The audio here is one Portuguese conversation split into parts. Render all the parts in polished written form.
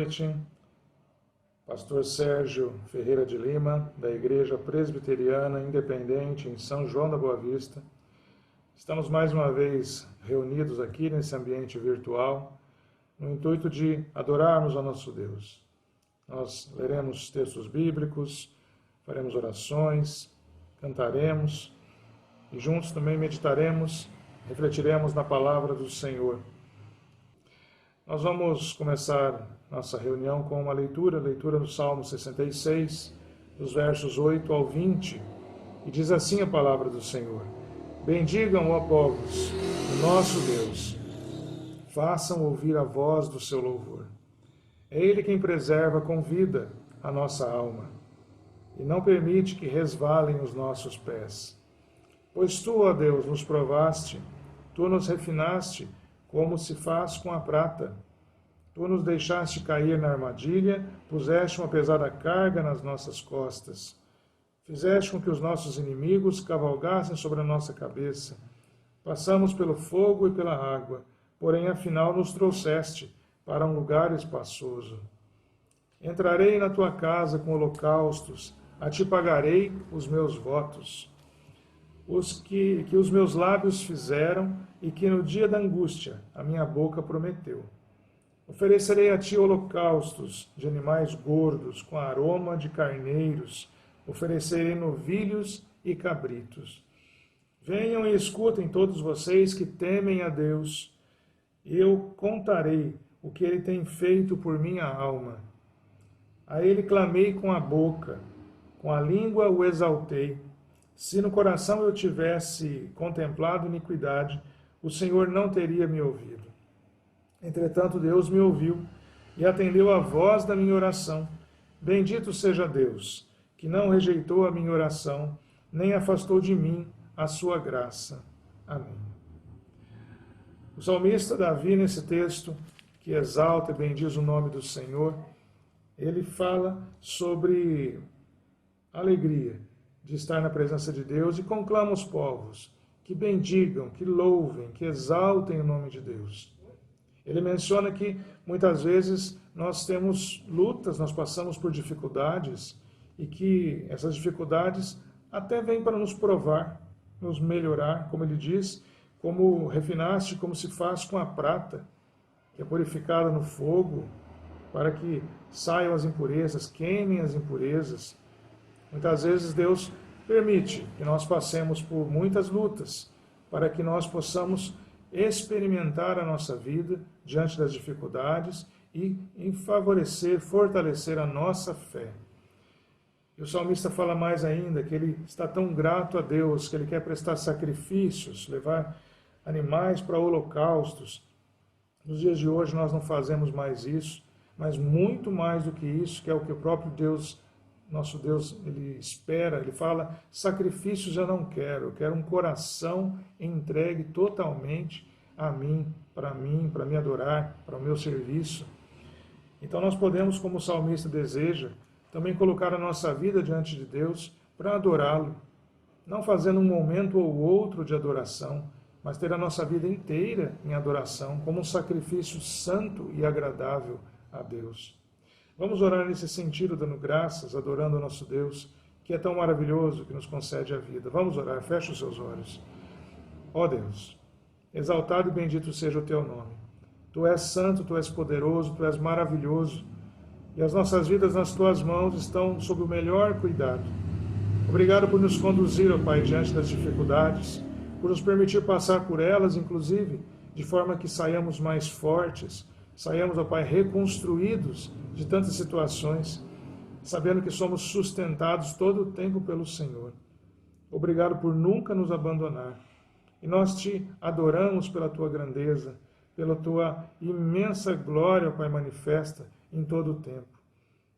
noite. Pastor Sérgio Ferreira de Lima, da Igreja Presbiteriana Independente em São João da Boa Vista. Estamos mais uma vez reunidos aqui nesse ambiente virtual, no intuito de adorarmos ao nosso Deus. Nós leremos textos bíblicos, faremos orações, cantaremos e juntos também meditaremos, refletiremos na palavra do Senhor. Nós vamos começar nossa reunião com uma leitura do Salmo 66, dos versos 8 ao 20, e diz assim a palavra do Senhor: Bendigam, ó povos, o nosso Deus, façam ouvir a voz do seu louvor. É Ele quem preserva com vida a nossa alma, e não permite que resvalem os nossos pés. Pois tu, ó Deus, nos provaste, tu nos refinaste, como se faz com a prata. Tu nos deixaste cair na armadilha, puseste uma pesada carga nas nossas costas. Fizeste com que os nossos inimigos cavalgassem sobre a nossa cabeça. Passamos pelo fogo e pela água, porém afinal nos trouxeste para um lugar espaçoso. Entrarei na tua casa com holocaustos, a ti pagarei os meus votos. Os que os meus lábios fizeram e que no dia da angústia a minha boca prometeu. Oferecerei a ti holocaustos de animais gordos, com aroma de carneiros. Oferecerei novilhos e cabritos. Venham e escutem todos vocês que temem a Deus. Eu contarei o que Ele tem feito por minha alma. A Ele clamei com a boca, com a língua o exaltei. Se no coração eu tivesse contemplado iniquidade, o Senhor não teria me ouvido. Entretanto, Deus me ouviu e atendeu à voz da minha oração. Bendito seja Deus, que não rejeitou a minha oração, nem afastou de mim a sua graça. Amém. O salmista Davi, nesse texto, que exalta e bendiz o nome do Senhor, ele fala sobre a alegria de estar na presença de Deus e conclama os povos que bendigam, que louvem, que exaltem o nome de Deus. Ele menciona que muitas vezes nós temos lutas, nós passamos por dificuldades e que essas dificuldades até vêm para nos provar, nos melhorar, como ele diz, como refinaste, como se faz com a prata, que é purificada no fogo, para que saiam as impurezas, queimem as impurezas. Muitas vezes Deus permite que nós passemos por muitas lutas, para que nós possamos experimentar a nossa vida diante das dificuldades e em favorecer, fortalecer a nossa fé. E o salmista fala mais ainda, que ele está tão grato a Deus, que ele quer prestar sacrifícios, levar animais para holocaustos. Nos dias de hoje nós não fazemos mais isso, mas muito mais do que isso, que é o que o próprio Deus, nosso Deus, ele espera, ele fala: sacrifícios eu não quero, eu quero um coração entregue totalmente a mim, para me adorar, para o meu serviço. Então nós podemos, como o salmista deseja, também colocar a nossa vida diante de Deus para adorá-lo, não fazendo um momento ou outro de adoração, mas ter a nossa vida inteira em adoração, como um sacrifício santo e agradável a Deus. Vamos orar nesse sentido, dando graças, adorando o nosso Deus, que é tão maravilhoso, que nos concede a vida. Vamos orar, feche os seus olhos. Ó Deus, exaltado e bendito seja o teu nome. Tu és santo, tu és poderoso, tu és maravilhoso, e as nossas vidas nas tuas mãos estão sob o melhor cuidado. Obrigado por nos conduzir, ó Pai, diante das dificuldades, por nos permitir passar por elas, inclusive, de forma que saiamos mais fortes, saiamos, ó Pai, reconstruídos de tantas situações, sabendo que somos sustentados todo o tempo pelo Senhor. Obrigado por nunca nos abandonar. E nós te adoramos pela tua grandeza, pela tua imensa glória, ó Pai, manifesta em todo o tempo.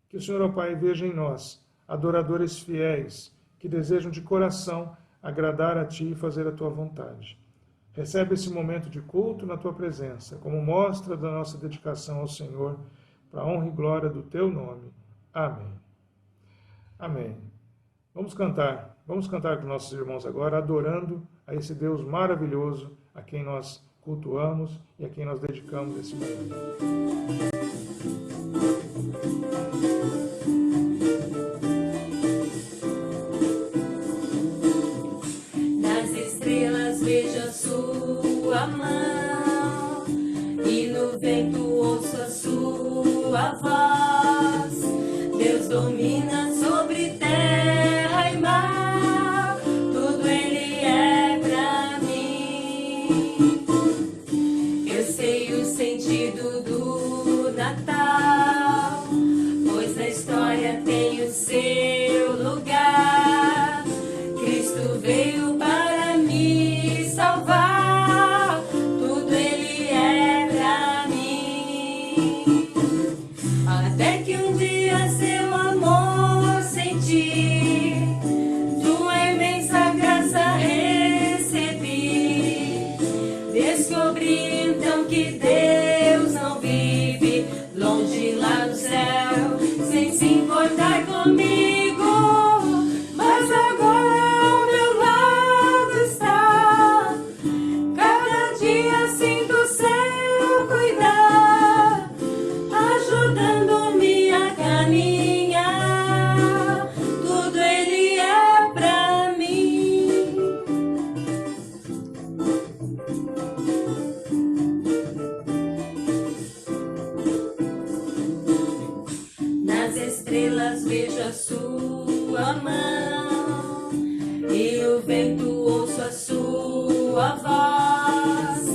Que o Senhor, ó Pai, veja em nós adoradores fiéis, que desejam de coração agradar a Ti e fazer a Tua vontade. Recebe esse momento de culto na Tua presença, como mostra da nossa dedicação ao Senhor, para a honra e glória do Teu nome. Amém. Amém. Vamos cantar com nossos irmãos agora, adorando a esse Deus maravilhoso, a quem nós cultuamos e a quem nós dedicamos esse momento. Nas estrelas vejo a sua mão e no vento ouço a sua voz. Deus domina sobre terra e mar, tudo Ele é pra mim. Eu sei o sentido do Natal, pois na história tem o seu lugar. Cristo veio para me salvar, tudo Ele é pra mim. Até que um dia seu amor senti, tua imensa graça recebi. Descobri então que Deus não vive longe lá no céu, sem se importar comigo, mas agora ao meu lado está. Cada dia sinto o seu cuidar, ajudando-me a caminhar, tudo Ele é pra mim. Nas estrelas vejo a sua mão e o vento ouço a sua voz.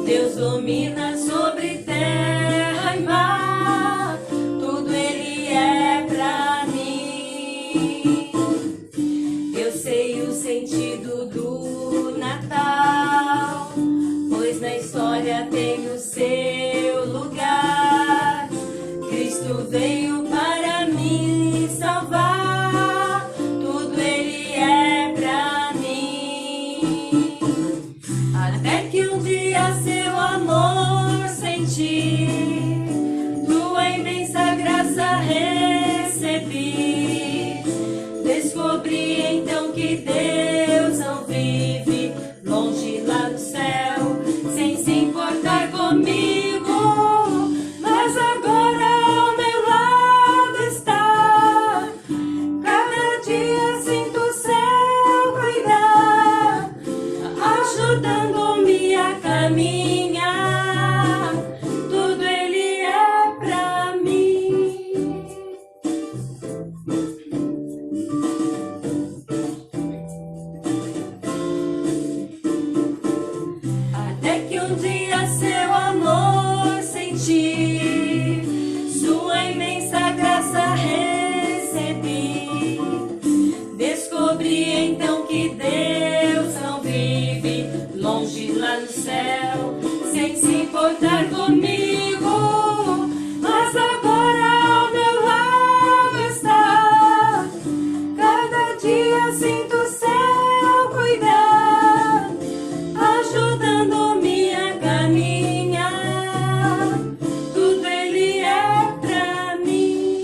Deus domina sobre terra e mar, tudo Ele é pra mim. Eu sei o sentido do Natal, pois na história tem o seu lugar. Cristo veio para me salvar, tudo Ele é pra mim. Até que um dia seu amor senti, tua imensa graça recebi. Descobri então que Deus não vive longe lá no céu, sem se importar comigo, mas agora ao meu lado está. Cada dia sinto o seu cuidar, ajudando-me a caminhar, tudo Ele é pra mim. Até que um dia seu amor senti, sua imensa graça recebi. Descobri então que Deus não vive longe lá no céu, sem se importar comigo, mas agora ao meu lado está. Cada dia sinto o seu cuidar, ajudando-me a caminhar, tudo Ele é pra mim,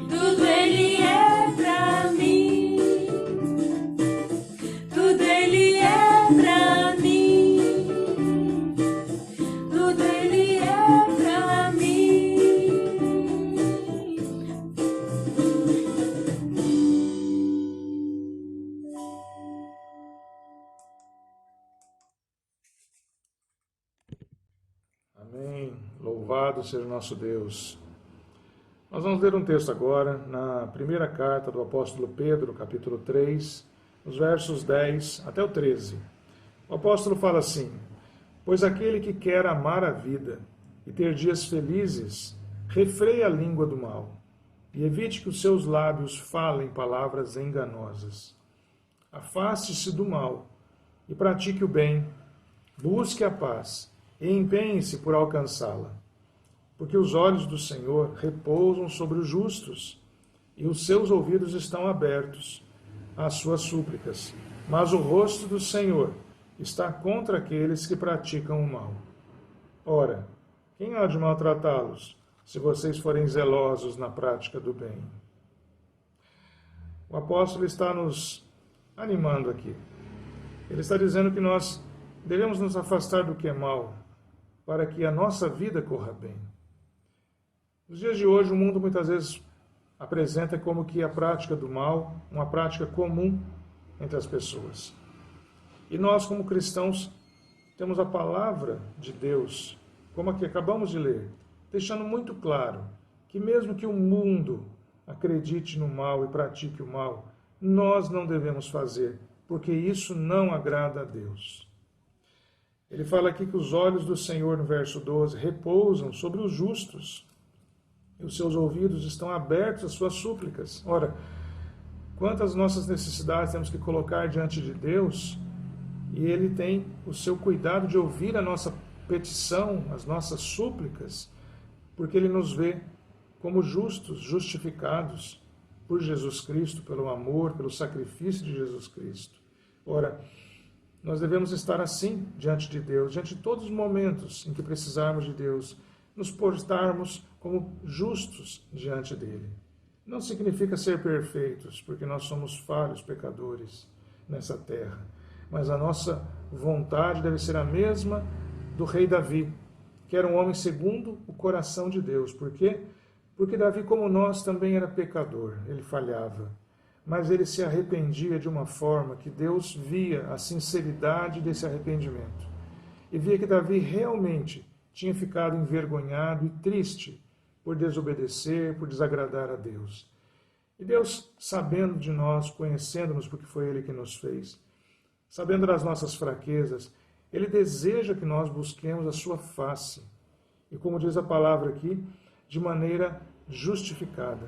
tudo Ele é pra mim, tudo Ele é pra mim, tudo Ele é pra mim. Amém. Louvado seja o nosso Deus. Nós vamos ler um texto agora na primeira carta do apóstolo Pedro, capítulo 3, os versos 10 até o 13. O apóstolo fala assim: pois aquele que quer amar a vida e ter dias felizes, refreie a língua do mal e evite que os seus lábios falem palavras enganosas. Afaste-se do mal e pratique o bem, busque a paz e empenhe-se por alcançá-la. Porque os olhos do Senhor repousam sobre os justos e os seus ouvidos estão abertos às suas súplicas. Mas o rosto do Senhor está contra aqueles que praticam o mal. Ora, quem há de maltratá-los, se vocês forem zelosos na prática do bem? O apóstolo está nos animando aqui. Ele está dizendo que nós Devemos nos afastar do que é mal, para que a nossa vida corra bem. Nos dias de hoje, o mundo muitas vezes apresenta como que a prática do mal, uma prática comum entre as pessoas. E nós, como cristãos, temos a palavra de Deus, como a que acabamos de ler, deixando muito claro que mesmo que o mundo acredite no mal e pratique o mal, nós não devemos fazer, porque isso não agrada a Deus. Ele fala aqui que os olhos do Senhor, no verso 12, repousam sobre os justos, e os seus ouvidos estão abertos às suas súplicas. Ora, quantas nossas necessidades temos que colocar diante de Deus, e Ele tem o seu cuidado de ouvir a nossa petição, as nossas súplicas, porque Ele nos vê como justos, justificados por Jesus Cristo, pelo amor, pelo sacrifício de Jesus Cristo. Ora, nós devemos estar assim diante de Deus, diante de todos os momentos em que precisarmos de Deus, nos portarmos como justos diante dele. Não significa ser perfeitos, porque nós somos falhos, pecadores nessa terra, mas a nossa vontade deve ser a mesma do rei Davi, que era um homem segundo o coração de Deus. Por quê? Porque Davi, como nós, também era pecador, ele falhava. Mas ele se arrependia de uma forma que Deus via a sinceridade desse arrependimento. E via que Davi realmente tinha ficado envergonhado e triste por desobedecer, por desagradar a Deus. E Deus, sabendo de nós, conhecendo-nos, porque foi Ele que nos fez, sabendo das nossas fraquezas, Ele deseja que nós busquemos a sua face. E como diz a palavra aqui, de maneira justificada.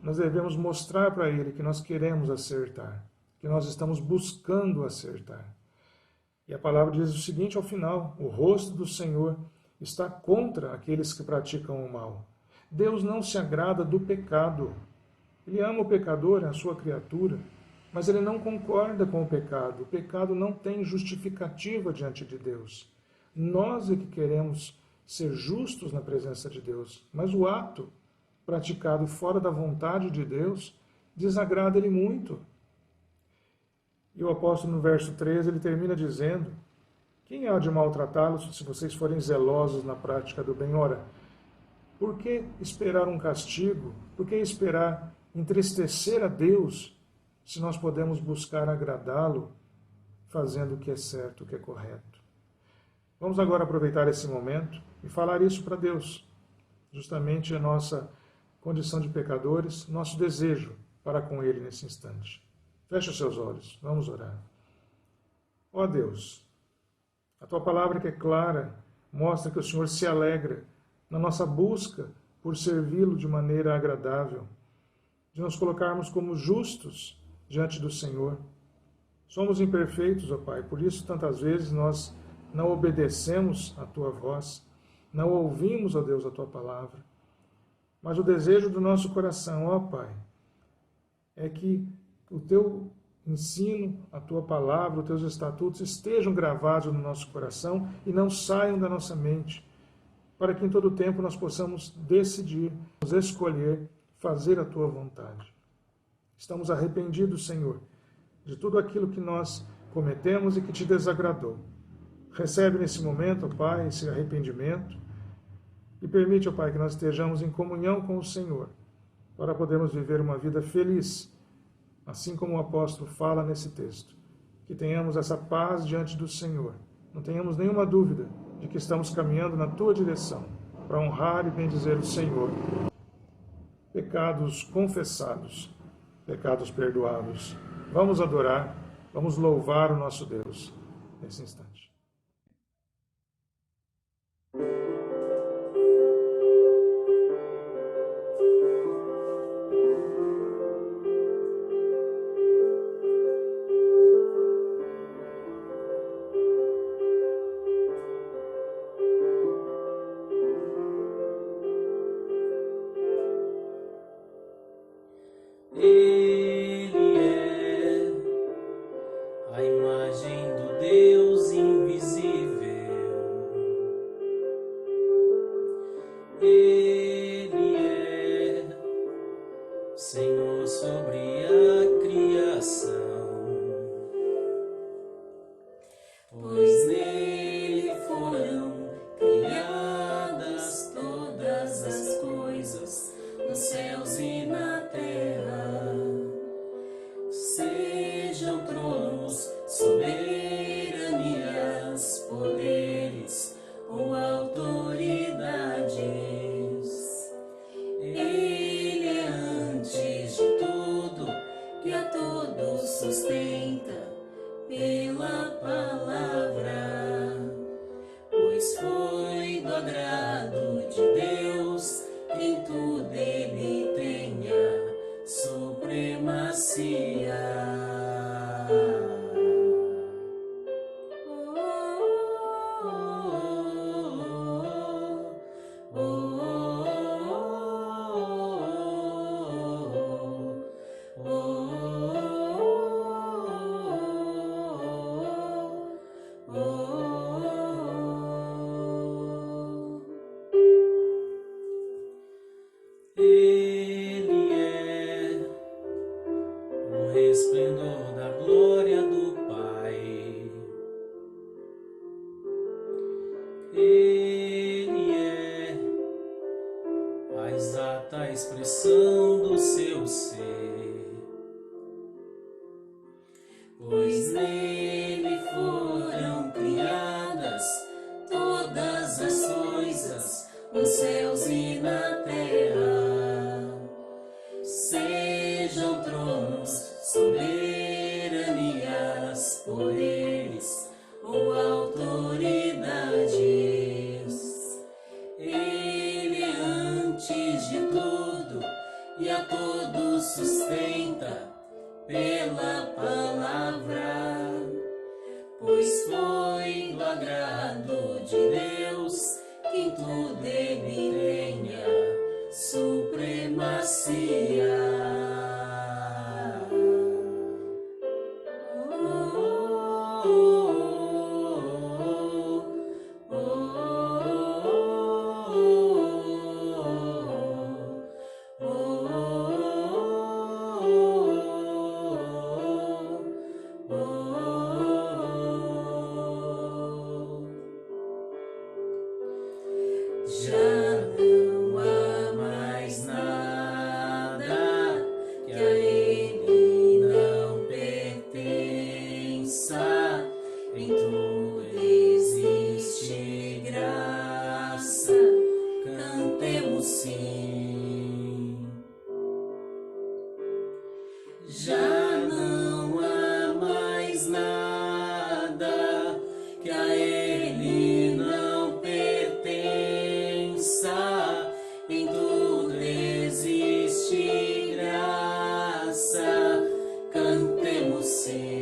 Nós devemos mostrar para Ele que nós queremos acertar, que nós estamos buscando acertar. E a palavra diz o seguinte ao final: o rosto do Senhor está contra aqueles que praticam o mal. Deus não se agrada do pecado. Ele ama o pecador, a sua criatura, mas Ele não concorda com o pecado. O pecado não tem justificativa diante de Deus. Nós é que queremos ser justos na presença de Deus, mas o ato praticado fora da vontade de Deus desagrada Ele muito. E o apóstolo, no verso 13, ele termina dizendo: quem há de maltratá-los se vocês forem zelosos na prática do bem? Ora, por que esperar um castigo? Por que esperar entristecer a Deus, se nós podemos buscar agradá-lo fazendo o que é certo, o que é correto? Vamos agora aproveitar esse momento e falar isso para Deus. Justamente a nossa condição de pecadores, nosso desejo para com Ele nesse instante. Feche os seus olhos, vamos orar. Ó Deus, a Tua palavra que é clara mostra que o Senhor se alegra na nossa busca por servi-lo de maneira agradável, de nos colocarmos como justos diante do Senhor. Somos imperfeitos, ó Pai, por isso tantas vezes nós não obedecemos a Tua voz, não ouvimos, ó Deus, a Tua palavra. Mas o desejo do nosso coração, ó Pai, é que o Teu ensino, a Tua palavra, os Teus estatutos estejam gravados no nosso coração e não saiam da nossa mente, para que em todo tempo nós possamos decidir, escolher, fazer a Tua vontade. Estamos arrependidos, Senhor, de tudo aquilo que nós cometemos e que Te desagradou. Recebe nesse momento, ó Pai, esse arrependimento e permite, ó Pai, que nós estejamos em comunhão com o Senhor, para podermos viver uma vida feliz, assim como o apóstolo fala nesse texto. Que tenhamos essa paz diante do Senhor, não tenhamos nenhuma dúvida de que estamos caminhando na Tua direção, para honrar e bendizer o Senhor. Pecados confessados, pecados perdoados. Vamos adorar, vamos louvar o nosso Deus nesse instante. Ele é a imagem do Deus invisível. pois nele foram criadas todas as coisas, nos céus e na terra. Sejam tronos, soberanias, poderes ou autoridades, Ele é antes de tudo e a todos sustenta pela palavra, pois foi do agrado de Deus que em tudo Ele tenha supremacia. Ele é o resplendor da glória do Pai. Ele é a exata expressão do seu ser, pois nele foram criadas todas as coisas, nos céus e na terra. Sejam tronos, soberanias, poderes ou autoridades, Ele é antes de tudo e a todos sustenta pela palavra, pois foi do agrado de Deus que em tudo Ele tenha supremacia. Já não há mais nada que a Ele não pertença, em tudo existe graça, cantemos sim. Já não há mais nada que a Ele não pertença, em tudo existe graça, cantemos sim.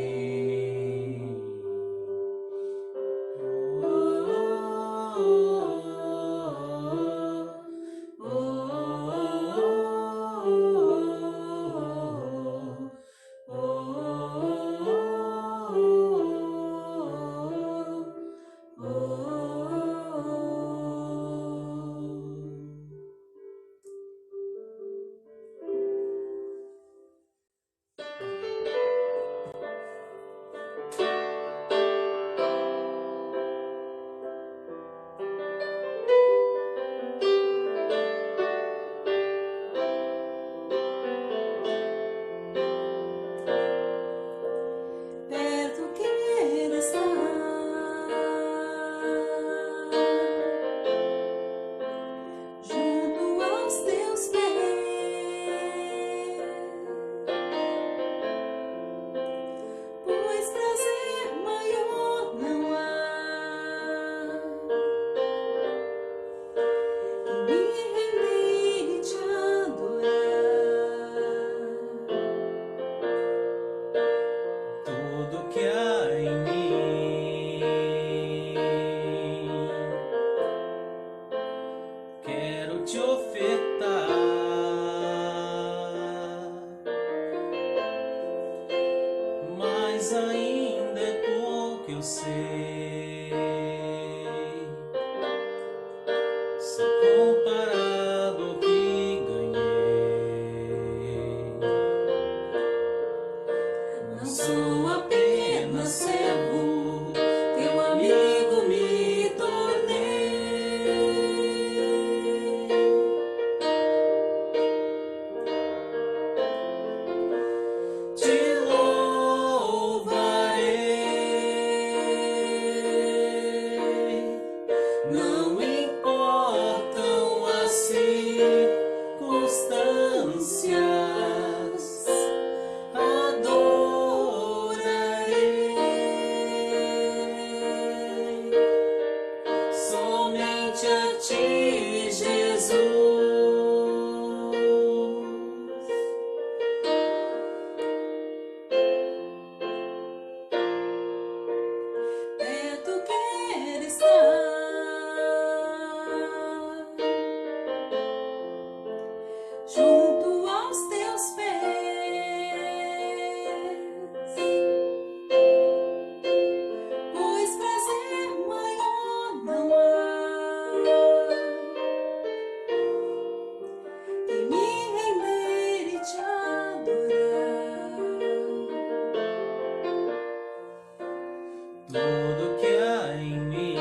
tudo que há em mim.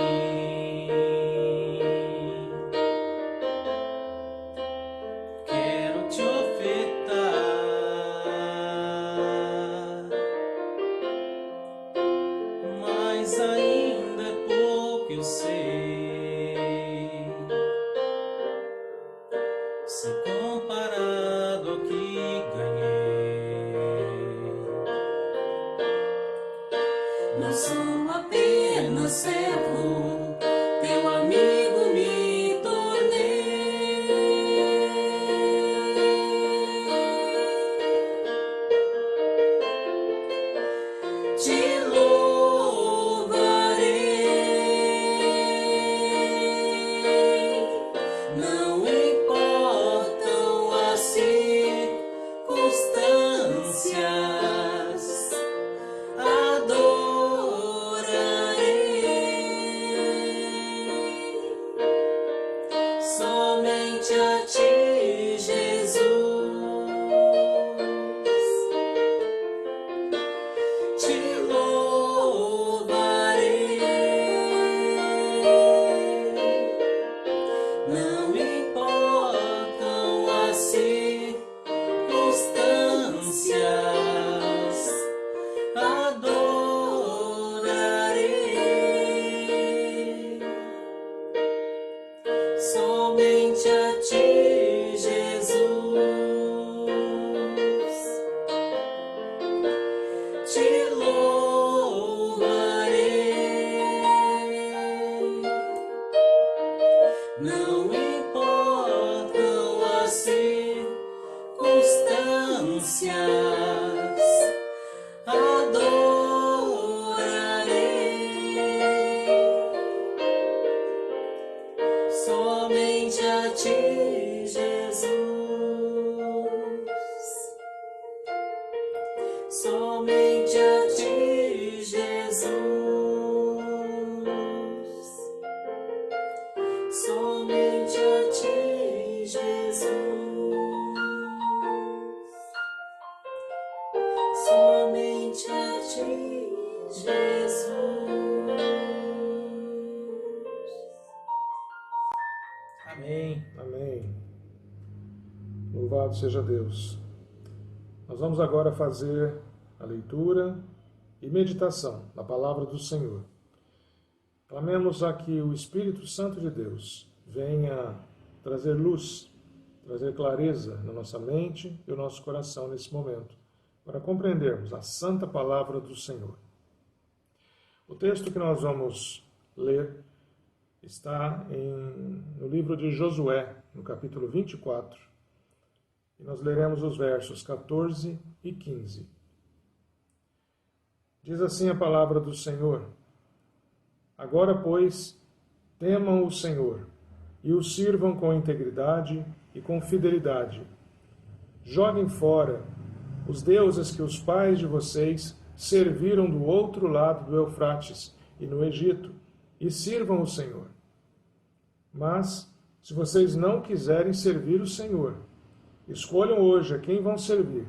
Quero te ofertar, mas ainda é pouco eu sei, se comparado ao que ganhei. Não sou apenas servo, teu amigo me tornei. Te louvarei, não importam as circunstâncias, adorarei somente a ti, Jesus. Te louvarei, não importam as circunstâncias, adorarei somente a ti, Jesus. Te louvarei, não importam as circunstâncias, adorarei somente a ti, Jesus. Somente a ti, Jesus. Somente a ti, Jesus. Somente a ti, Jesus. Amém. Amém. Louvado seja Deus. Nós vamos agora fazer a leitura e meditação na palavra do Senhor. Clamemos a que o Espírito Santo de Deus venha trazer luz, trazer clareza na nossa mente e no nosso coração nesse momento, para compreendermos a santa palavra do Senhor. O texto que nós vamos ler está no livro de Josué, no capítulo 24, e nós leremos os versos 14 e 15. Diz assim a palavra do Senhor: Agora, pois, temam o Senhor e o sirvam com integridade e com fidelidade. Joguem fora os deuses que os pais de vocês serviram do outro lado do Eufrates e no Egito, e sirvam o Senhor. Mas, se vocês não quiserem servir o Senhor, escolham hoje a quem vão servir.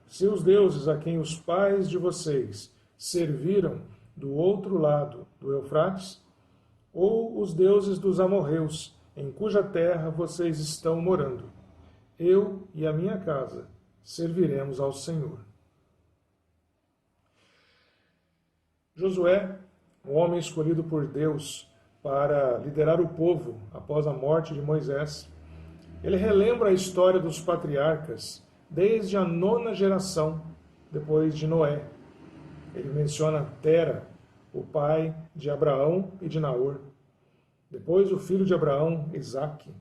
Se os deuses a quem os pais de vocês serviram do outro lado do Eufrates, ou os deuses dos amorreus, em cuja terra vocês estão morando, eu e a minha casa serviremos ao Senhor. Josué, um homem escolhido por Deus para liderar o povo após a morte de Moisés, ele relembra a história dos patriarcas desde a 9ª geração depois de Noé. Ele menciona Tera, o pai de Abraão e de Naor, depois o filho de Abraão, Isaque,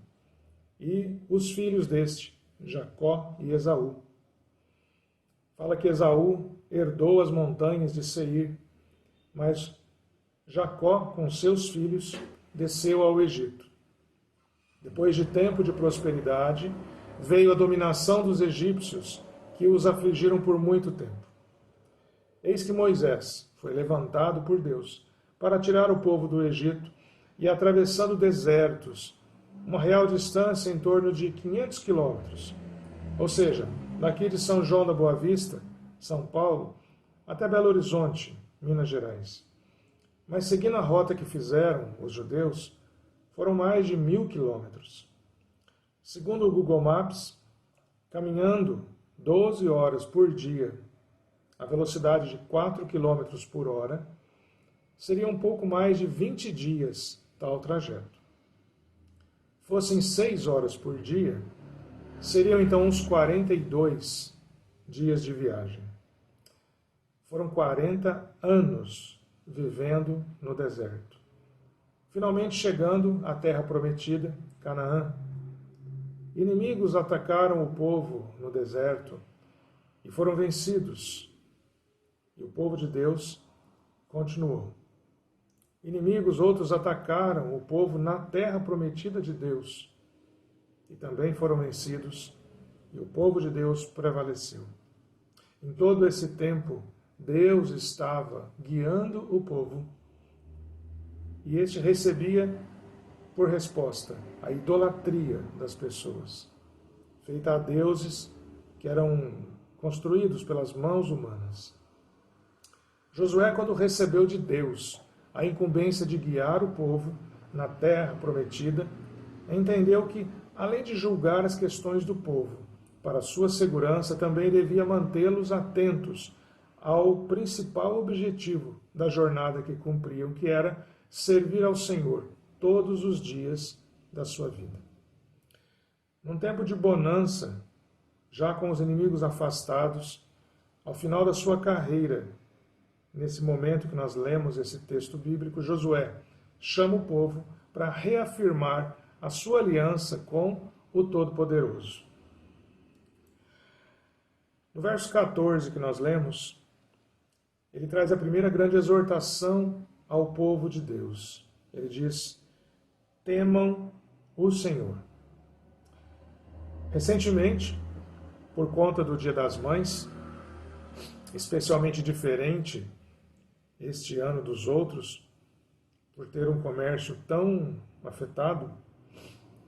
e os filhos deste, Jacó e Esaú. Fala que Esaú herdou as montanhas de Seir, mas Jacó, com seus filhos, desceu ao Egito. Depois de tempo de prosperidade, veio a dominação dos egípcios, que os afligiram por muito tempo. Eis que Moisés foi levantado por Deus para tirar o povo do Egito e, atravessando desertos, uma real distância em torno de 500 quilômetros, ou seja, daqui de São João da Boa Vista, São Paulo, até Belo Horizonte, Minas Gerais. Mas seguindo a rota que fizeram os judeus, foram mais de 1.000 quilômetros. Segundo o Google Maps, caminhando 12 horas por dia, a velocidade de 4 quilômetros por hora, seria um pouco mais de 20 dias tal trajeto. Fossem 6 horas por dia, seriam então uns 42 dias de viagem. Foram 40 anos vivendo no deserto. Finalmente chegando à terra prometida, Canaã. Inimigos atacaram o povo no deserto e foram vencidos. E o povo de Deus continuou. Inimigos outros atacaram o povo na terra prometida de Deus e também foram vencidos, e o povo de Deus prevaleceu. Em todo esse tempo, Deus estava guiando o povo e este recebia por resposta a idolatria das pessoas, feita a deuses que eram construídos pelas mãos humanas. Josué, quando recebeu de Deus a incumbência de guiar o povo na terra prometida, entendeu que, além de julgar as questões do povo, para sua segurança, também devia mantê-los atentos ao principal objetivo da jornada que cumpriam, que era servir ao Senhor todos os dias da sua vida. Num tempo de bonança, já com os inimigos afastados, ao final da sua carreira, nesse momento que nós lemos esse texto bíblico, Josué chama o povo para reafirmar a sua aliança com o Todo-Poderoso. No verso 14 que nós lemos, ele traz a primeira grande exortação ao povo de Deus. Ele diz: temam o Senhor. Recentemente, por conta do Dia das Mães, especialmente diferente este ano dos outros, por ter um comércio tão afetado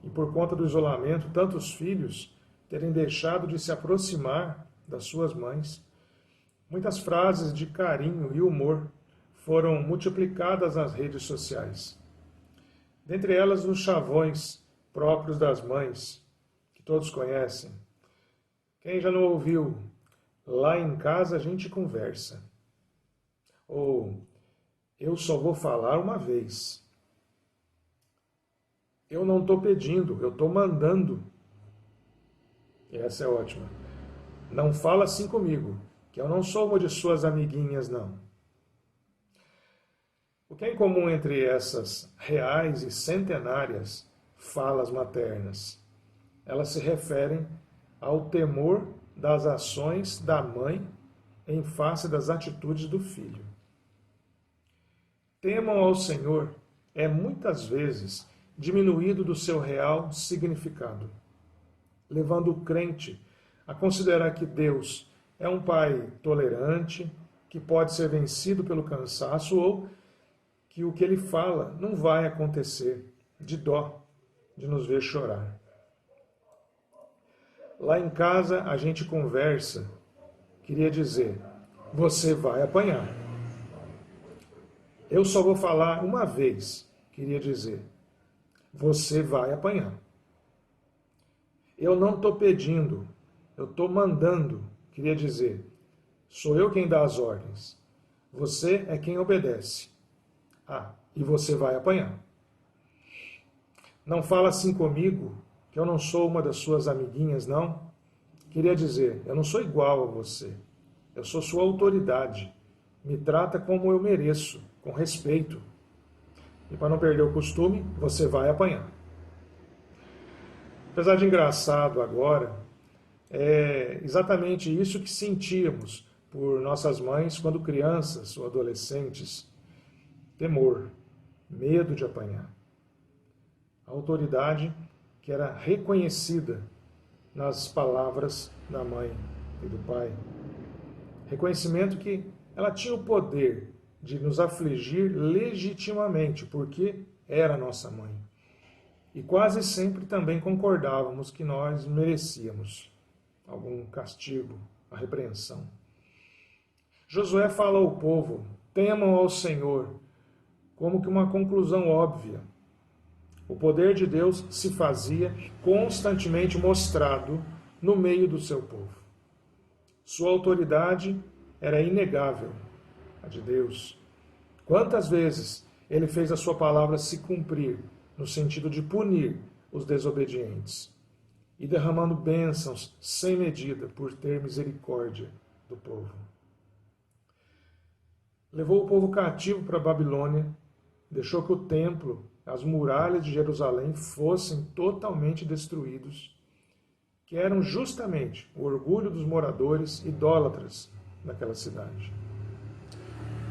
e por conta do isolamento, tantos filhos terem deixado de se aproximar das suas mães, muitas frases de carinho e humor foram multiplicadas nas redes sociais. Dentre elas, os chavões próprios das mães, que todos conhecem. Quem já não ouviu? Lá em casa a gente conversa. Ou, eu só vou falar uma vez. Eu não estou pedindo, eu estou mandando. E essa é ótima. Não fala assim comigo, que eu não sou uma de suas amiguinhas, não. O que é em comum entre essas reais e centenárias falas maternas? Elas se referem ao temor das ações da mãe em face das atitudes do filho. Temam ao Senhor é muitas vezes diminuído do seu real significado, levando o crente a considerar que Deus é um pai tolerante, que pode ser vencido pelo cansaço, ou que o que ele fala não vai acontecer, de dó de nos ver chorar. Lá em casa a gente conversa, queria dizer, você vai apanhar. Eu só vou falar uma vez, queria dizer, você vai apanhar. Eu não estou pedindo, eu estou mandando, queria dizer, sou eu quem dá as ordens, você é quem obedece. Ah, e você vai apanhar. Não fala assim comigo, que eu não sou uma das suas amiguinhas, não. Queria dizer, eu não sou igual a você. Eu sou sua autoridade. Me trata como eu mereço, com respeito. E para não perder o costume, você vai apanhar. Apesar de engraçado agora, é exatamente isso que sentíamos por nossas mães quando crianças ou adolescentes. Temor, medo de apanhar. A autoridade que era reconhecida nas palavras da mãe e do pai. Reconhecimento que ela tinha o poder de nos afligir legitimamente, porque era nossa mãe. E quase sempre também concordávamos que nós merecíamos algum castigo, a repreensão. Josué fala ao povo, temam ao Senhor, como que uma conclusão óbvia. O poder de Deus se fazia constantemente mostrado no meio do seu povo. Sua autoridade era inegável, a de Deus. Quantas vezes ele fez a sua palavra se cumprir, no sentido de punir os desobedientes, e derramando bênçãos sem medida por ter misericórdia do povo. Levou o povo cativo para a Babilônia, deixou que o templo, as muralhas de Jerusalém fossem totalmente destruídos, que eram justamente o orgulho dos moradores idólatras daquela cidade.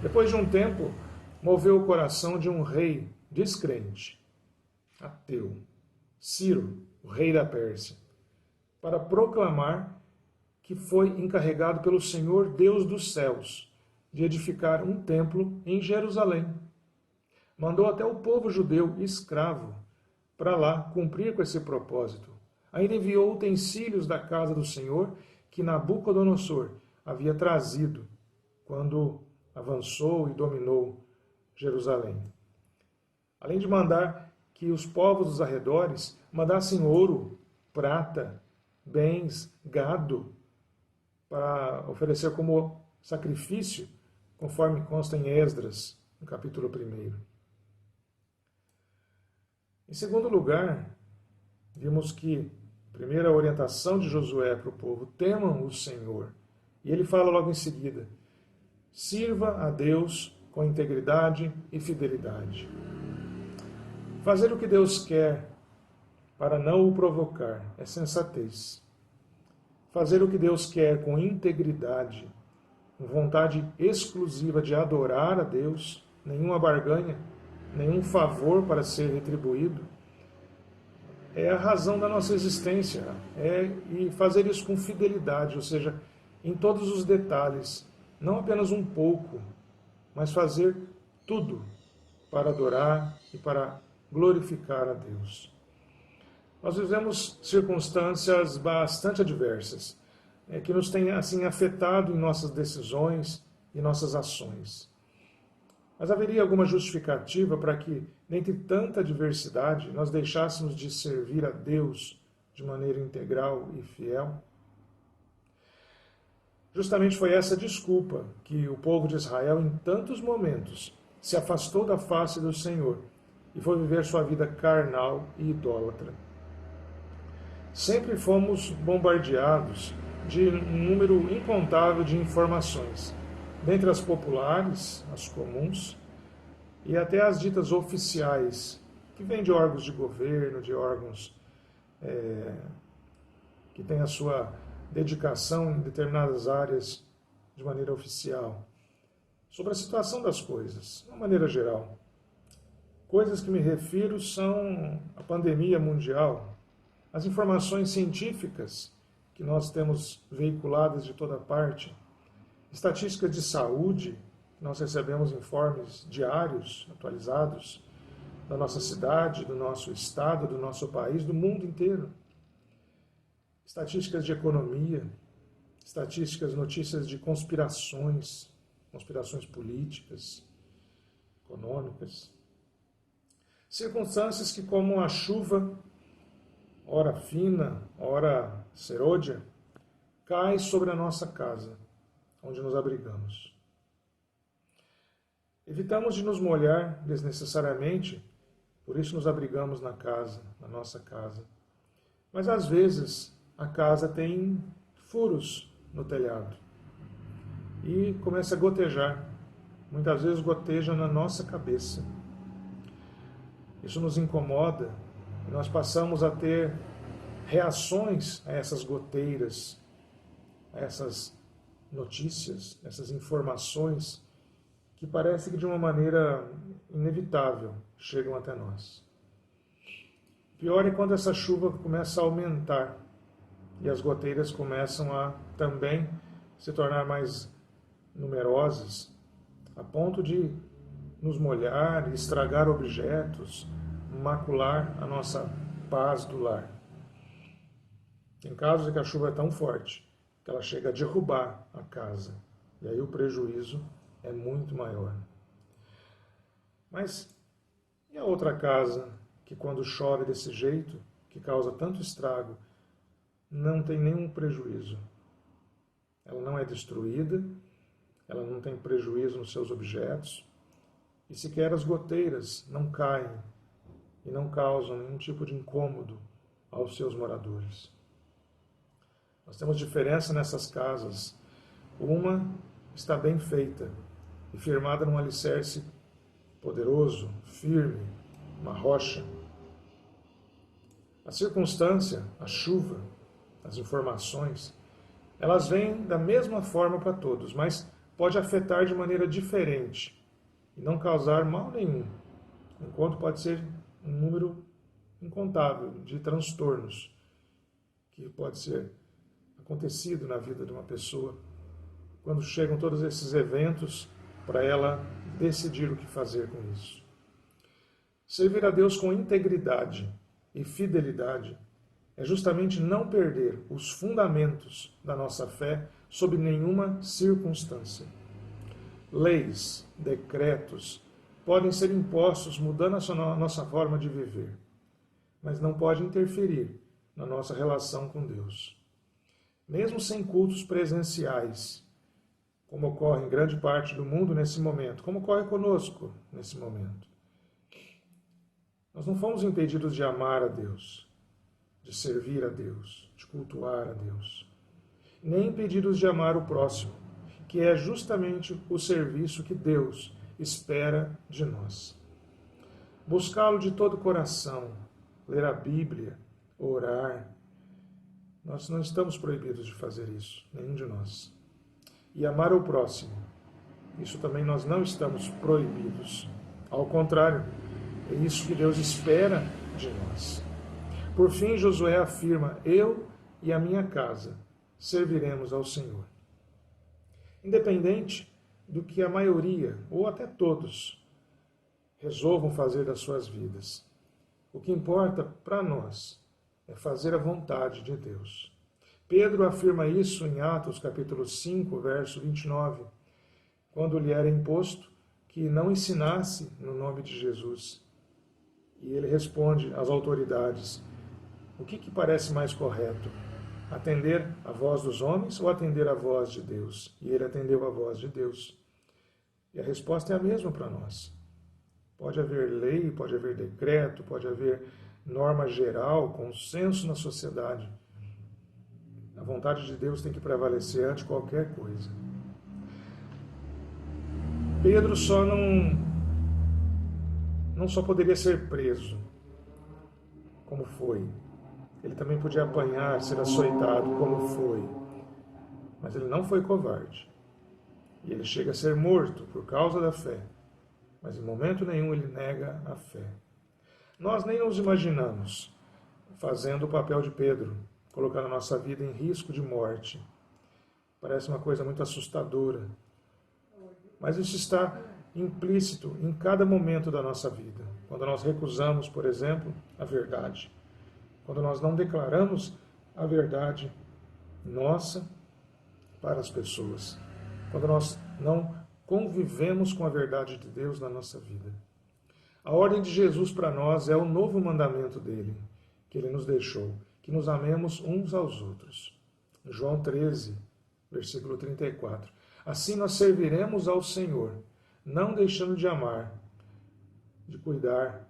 Depois de um tempo, moveu o coração de um rei descrente, ateu, Ciro, o rei da Pérsia, para proclamar que foi encarregado pelo Senhor Deus dos céus de edificar um templo em Jerusalém. Mandou até o povo judeu escravo para lá cumprir com esse propósito. Ainda enviou utensílios da casa do Senhor que Nabucodonosor havia trazido quando avançou e dominou Jerusalém. Além de mandar que os povos dos arredores mandassem ouro, prata, bens, gado, para oferecer como sacrifício, conforme consta em Esdras, no capítulo 1. Em segundo lugar, vimos que a primeira orientação de Josué para o povo: temam o Senhor. E ele fala logo em seguida: sirva a Deus com integridade e fidelidade. Fazer o que Deus quer para não o provocar é sensatez. Fazer o que Deus quer com integridade, com vontade exclusiva de adorar a Deus, nenhuma barganha, nenhum favor para ser retribuído, é a razão da nossa existência. E fazer isso com fidelidade, ou seja, em todos os detalhes, não apenas um pouco, mas fazer tudo para adorar e para glorificar a Deus. Nós vivemos circunstâncias bastante adversas, que nos têm assim afetado em nossas decisões e nossas ações. Mas haveria alguma justificativa para que, dentre tanta adversidade, nós deixássemos de servir a Deus de maneira integral e fiel? Justamente foi essa desculpa que o povo de Israel, em tantos momentos, se afastou da face do Senhor e foi viver sua vida carnal e idólatra. Sempre fomos bombardeados de um número incontável de informações, dentre as populares, as comuns, e até as ditas oficiais, que vêm de órgãos de governo, de órgãos que têm a sua dedicação em determinadas áreas de maneira oficial, sobre a situação das coisas, de uma maneira geral. Coisas que me refiro são a pandemia mundial, as informações científicas que nós temos veiculadas de toda parte, estatísticas de saúde, nós recebemos informes diários, atualizados, da nossa cidade, do nosso estado, do nosso país, do mundo inteiro. Estatísticas de economia, estatísticas, notícias de conspirações políticas, econômicas. Circunstâncias que, como a chuva, ora fina, ora serôdia, cai sobre a nossa casa, onde nos abrigamos. Evitamos de nos molhar desnecessariamente, por isso nos abrigamos na nossa casa. Mas às vezes a casa tem furos no telhado e começa a gotejar. Muitas vezes goteja na nossa cabeça. Isso nos incomoda e nós passamos a ter reações a essas goteiras, a essas notícias, essas informações que parece que de uma maneira inevitável chegam até nós. Pior é quando essa chuva começa a aumentar e as goteiras começam a também se tornar mais numerosas, a ponto de nos molhar, estragar objetos, macular a nossa paz do lar. Tem casos em que a chuva é tão forte que ela chega a derrubar a casa, e aí o prejuízo é muito maior. Mas e a outra casa que quando chove desse jeito, que causa tanto estrago, não tem nenhum prejuízo? Ela não é destruída, ela não tem prejuízo nos seus objetos, e sequer as goteiras não caem e não causam nenhum tipo de incômodo aos seus moradores. Nós temos diferença nessas casas. Uma está bem feita e firmada num alicerce poderoso, firme, uma rocha. A circunstância, a chuva, as informações, elas vêm da mesma forma para todos, mas pode afetar de maneira diferente e não causar mal nenhum, enquanto pode ser um número incontável de transtornos que pode ser acontecido na vida de uma pessoa quando chegam todos esses eventos para ela decidir o que fazer com isso. Servir a Deus com integridade e fidelidade é justamente não perder os fundamentos da nossa fé sob nenhuma circunstância. Leis, decretos podem ser impostos mudando a nossa forma de viver, mas não pode interferir na nossa relação com Deus. Mesmo sem cultos presenciais, como ocorre em grande parte do mundo nesse momento, como ocorre conosco nesse momento, nós não fomos impedidos de amar a Deus, de servir a Deus, de cultuar a Deus, nem impedidos de amar o próximo, que é justamente o serviço que Deus espera de nós. Buscá-lo de todo o coração, ler a Bíblia, orar. Nós não estamos proibidos de fazer isso, nenhum de nós. E amar o próximo, isso também nós não estamos proibidos. Ao contrário, é isso que Deus espera de nós. Por fim, Josué afirma: eu e a minha casa serviremos ao Senhor. Independente do que a maioria, ou até todos, resolvam fazer das suas vidas, o que importa para nós é fazer a vontade de Deus. Pedro afirma isso em Atos capítulo 5, verso 29, quando lhe era imposto que não ensinasse no nome de Jesus. E ele responde às autoridades: o que parece mais correto? Atender a voz dos homens ou atender a voz de Deus? E ele atendeu a voz de Deus. E a resposta é a mesma para nós. Pode haver lei, pode haver decreto, pode haver norma geral, consenso na sociedade. A vontade de Deus tem que prevalecer ante qualquer coisa. Pedro não só poderia ser preso, como foi. Ele também podia apanhar, ser açoitado, como foi. Mas ele não foi covarde. E ele chega a ser morto por causa da fé. Mas em momento nenhum ele nega a fé. Nós nem nos imaginamos fazendo o papel de Pedro, colocando a nossa vida em risco de morte. Parece uma coisa muito assustadora. Mas isso está implícito em cada momento da nossa vida. Quando nós recusamos, por exemplo, a verdade. Quando nós não declaramos a verdade nossa para as pessoas. Quando nós não convivemos com a verdade de Deus na nossa vida. A ordem de Jesus para nós é o novo mandamento dele, que ele nos deixou, que nos amemos uns aos outros. João 13, versículo 34. Assim nós serviremos ao Senhor, não deixando de amar, de cuidar,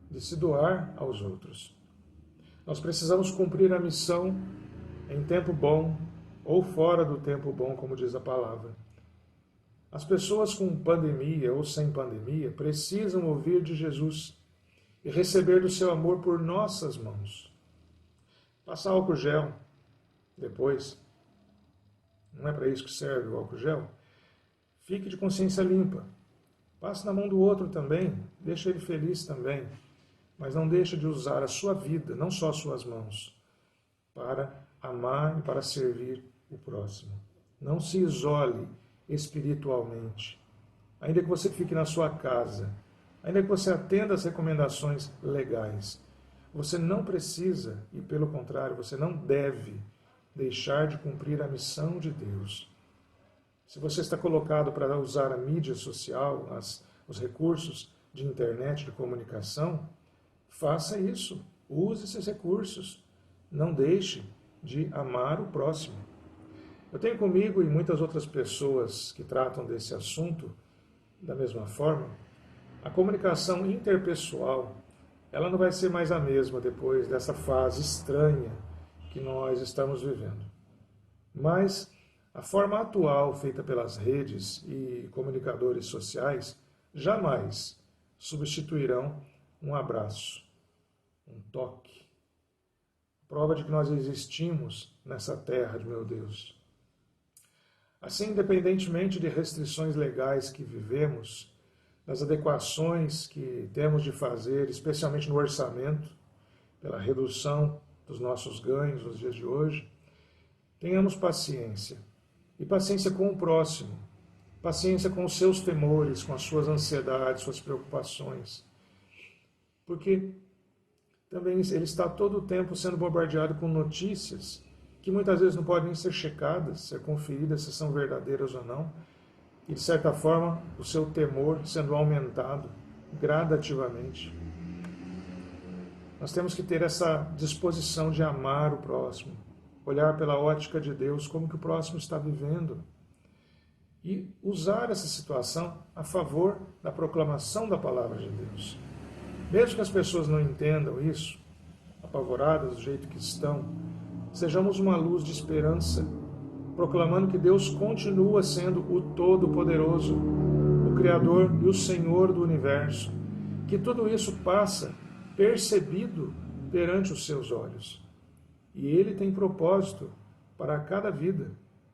de se doar aos outros. Nós precisamos cumprir a missão em tempo bom ou fora do tempo bom, como diz a palavra. As pessoas com pandemia ou sem pandemia precisam ouvir de Jesus e receber do seu amor por nossas mãos. Passar álcool gel depois. Não é para isso que serve o álcool gel? Fique de consciência limpa. Passe na mão do outro também. Deixa ele feliz também. Mas não deixe de usar a sua vida, não só as suas mãos, para amar e para servir o próximo. Não se isole espiritualmente. Ainda que você fique na sua casa, ainda que você atenda às recomendações legais, você não precisa, e pelo contrário, você não deve deixar de cumprir a missão de Deus. Se você está colocado para usar a mídia social, os recursos, de internet, de comunicação, faça isso. Use esses recursos. Não deixe de amar o próximo. Eu tenho comigo e muitas outras pessoas que tratam desse assunto da mesma forma. A comunicação interpessoal, ela não vai ser mais a mesma depois dessa fase estranha que nós estamos vivendo. Mas a forma atual feita pelas redes e comunicadores sociais jamais substituirão um abraço, um toque. Prova de que nós existimos nessa terra de meu Deus. Assim, independentemente de restrições legais que vivemos, das adequações que temos de fazer, especialmente no orçamento, pela redução dos nossos ganhos nos dias de hoje, tenhamos paciência. E paciência com o próximo, paciência com os seus temores, com as suas ansiedades, suas preocupações. Porque também ele está todo o tempo sendo bombardeado com notícias que muitas vezes não podem ser checadas, ser conferidas se são verdadeiras ou não. E, de certa forma, o seu temor sendo aumentado gradativamente. Nós temos que ter essa disposição de amar o próximo, olhar pela ótica de Deus, como que o próximo está vivendo, e usar essa situação a favor da proclamação da palavra de Deus. Mesmo que as pessoas não entendam isso, apavoradas do jeito que estão, sejamos uma luz de esperança, proclamando que Deus continua sendo o Todo-Poderoso, o Criador e o Senhor do Universo, que tudo isso passa percebido perante os seus olhos. E Ele tem propósito para cada vida,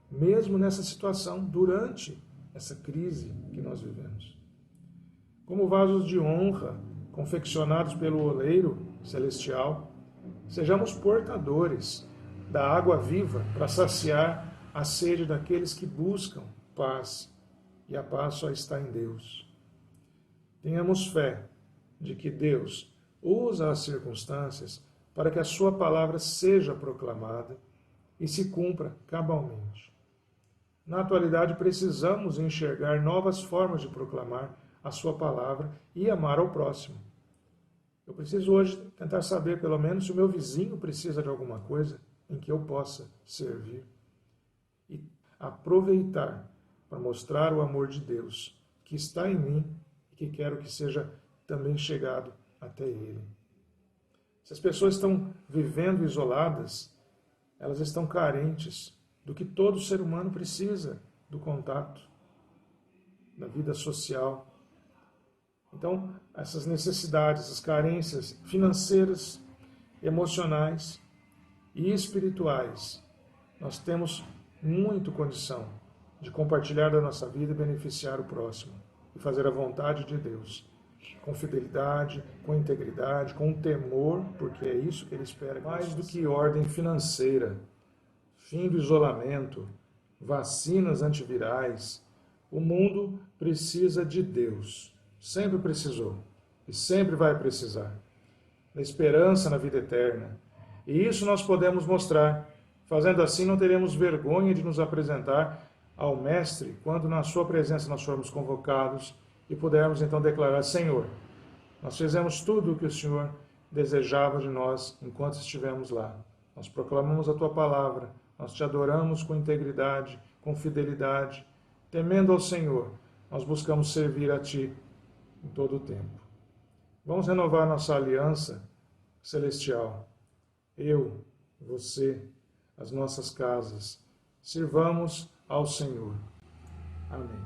mesmo nessa situação, durante essa crise que nós vivemos. Como vasos de honra, confeccionados pelo oleiro celestial, sejamos portadores da água viva para saciar a sede daqueles que buscam paz, e a paz só está em Deus. Tenhamos fé de que Deus usa as circunstâncias para que a sua palavra seja proclamada e se cumpra cabalmente. Na atualidade, precisamos enxergar novas formas de proclamar a sua palavra e amar ao próximo. Eu preciso hoje tentar saber, pelo menos, se o meu vizinho precisa de alguma coisa em que eu possa servir. E aproveitar para mostrar o amor de Deus que está em mim e que quero que seja também chegado até Ele. Se as pessoas estão vivendo isoladas, elas estão carentes do que todo ser humano precisa, do contato, da vida social. Então, essas necessidades, essas carências financeiras, emocionais e espirituais, nós temos muito condição de compartilhar da nossa vida e beneficiar o próximo e fazer a vontade de Deus, com fidelidade, com integridade, com temor, porque é isso que Ele espera. Mais do que ordem financeira, fim do isolamento, vacinas antivirais, o mundo precisa de Deus. Sempre precisou e sempre vai precisar. Da esperança na vida eterna. E isso nós podemos mostrar. Fazendo assim, não teremos vergonha de nos apresentar ao Mestre quando na sua presença nós formos convocados e pudermos então declarar: Senhor, nós fizemos tudo o que o Senhor desejava de nós enquanto estivemos lá. Nós proclamamos a Tua palavra, nós Te adoramos com integridade, com fidelidade. Temendo ao Senhor, nós buscamos servir a Ti em todo o tempo. Vamos renovar nossa aliança celestial. Eu, você, as nossas casas. Sirvamos ao Senhor. Amém.